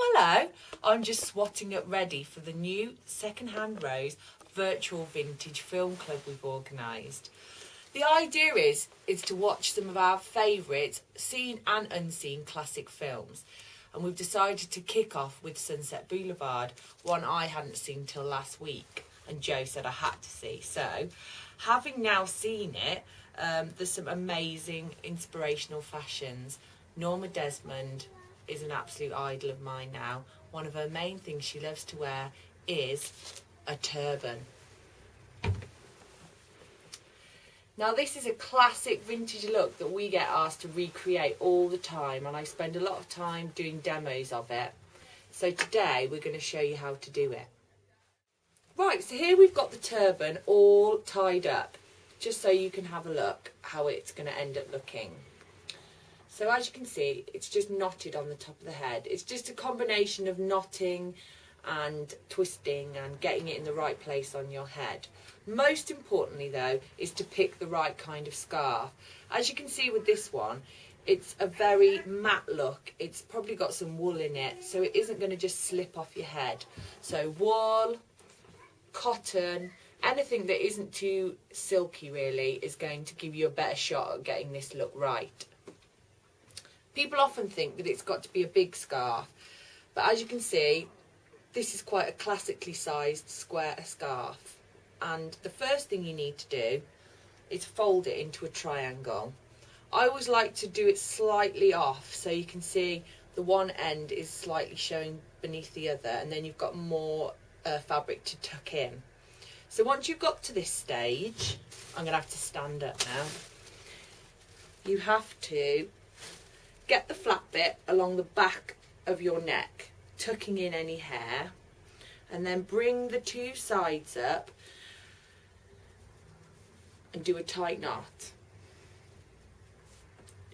hello. I'm just swatting up ready for the new Secondhand Rose virtual vintage film club we've organised. The idea is to watch some of our favourite seen and unseen classic films. And we've decided to kick off with Sunset Boulevard, one I hadn't seen till last week and Joe said I had to see. So, having now seen it, there's some amazing inspirational fashions. Norma Desmond is an absolute idol of mine now. One of her main things she loves to wear is a turban. Now this is a classic vintage look that we get asked to recreate all the time, and I spend a lot of time doing demos of it. So today we're going to show you how to do it. Right, so here we've got the turban all tied up, just so you can have a look how it's going to end up looking. So as you can see, it's just knotted on the top of the head. It's just a combination of knotting and twisting and getting it in the right place on your head. Most importantly though is to pick the right kind of scarf. As you can see with this one, it's a very matte look. It's probably got some wool in it, so it isn't going to just slip off your head. So wool, cotton, anything that isn't too silky really is going to give you a better shot at getting this look right. People often think that it's got to be a big scarf, but as you can see, this is quite a classically sized square scarf. And the first thing you need to do is fold it into a triangle. I always like to do it slightly off, so you can see the one end is slightly showing beneath the other, and then you've got more fabric to tuck in. So once you've got to this stage, I'm going to have to stand up now. You have to get the flat bit along the back of your neck, tucking in any hair, and then bring the two sides up and do a tight knot.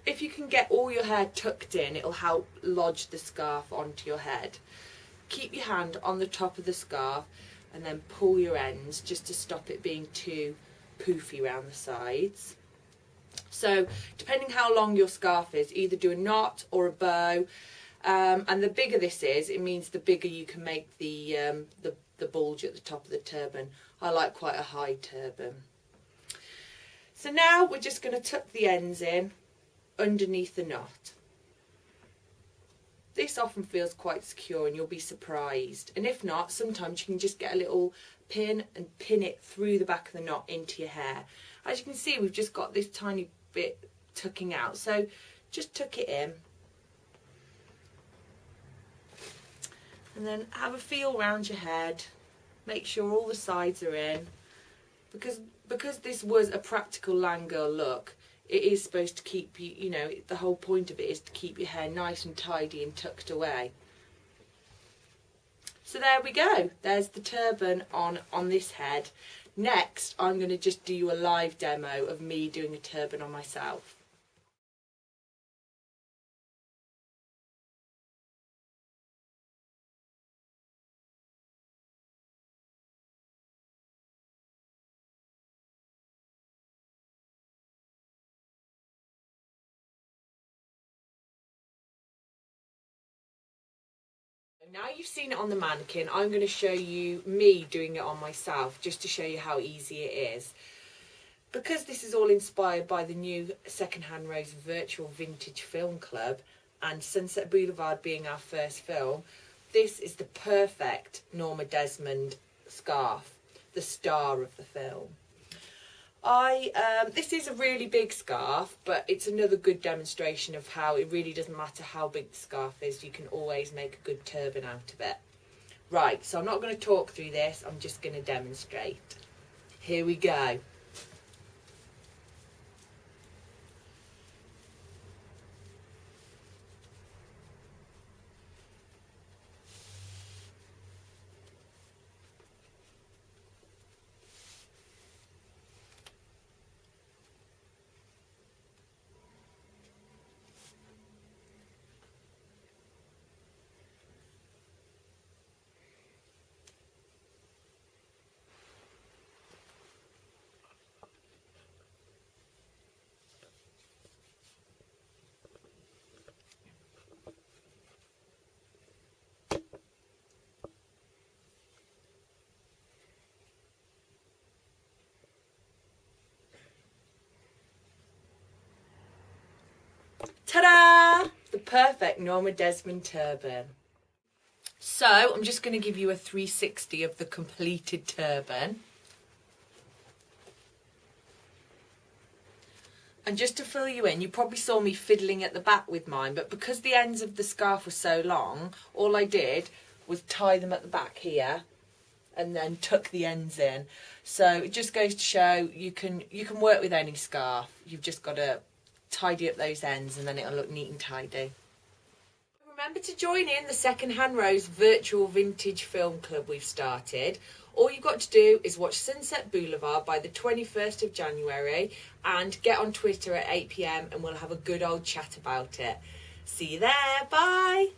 If you can get all your hair tucked in, it'll help lodge the scarf onto your head. Keep your hand on the top of the scarf and then pull your ends just to stop it being too poofy around the sides. So depending how long your scarf is, either do a knot or a bow. And the bigger this is, it means the bigger you can make the bulge at the top of the turban. I like quite a high turban. So now we're just going to tuck the ends in underneath the knot. This often feels quite secure and you'll be surprised. And if not, sometimes you can just get a little pin and pin it through the back of the knot into your hair. As you can see, we've just got this tiny bit tucking out. So just tuck it in. And then have a feel around your head. Make sure all the sides are in. Because this was a practical land girl look, it is supposed to keep you, you know, the whole point of it is to keep your hair nice and tidy and tucked away. So there we go. There's the turban on this head. Next, I'm going to just do you a live demo of me doing a turban on myself. Now you've seen it on the mannequin, I'm going to show you me doing it on myself, just to show you how easy it is. Because this is all inspired by the new Secondhand Rose virtual vintage film club, and Sunset Boulevard being our first film, this is the perfect Norma Desmond scarf, the star of the film. This is a really big scarf, but it's another good demonstration of how it really doesn't matter how big the scarf is, you can always make a good turban out of it. Right, so I'm not going to talk through this, I'm just going to demonstrate. Here we go. perfect Norma Desmond turban. So I'm just going to give you a 360 of the completed turban. And just to fill you in, you probably saw me fiddling at the back with mine, but because the ends of the scarf were so long, all I did was tie them at the back here and then tuck the ends in. So it just goes to show you can work with any scarf. You've just got to tidy up those ends and then it'll look neat and tidy. Remember to join in the Second Hand Rose virtual vintage film club we've started. All you've got to do is watch Sunset Boulevard by the 21st of January and get on Twitter at 8 p.m. and we'll have a good old chat about it. See you there. Bye.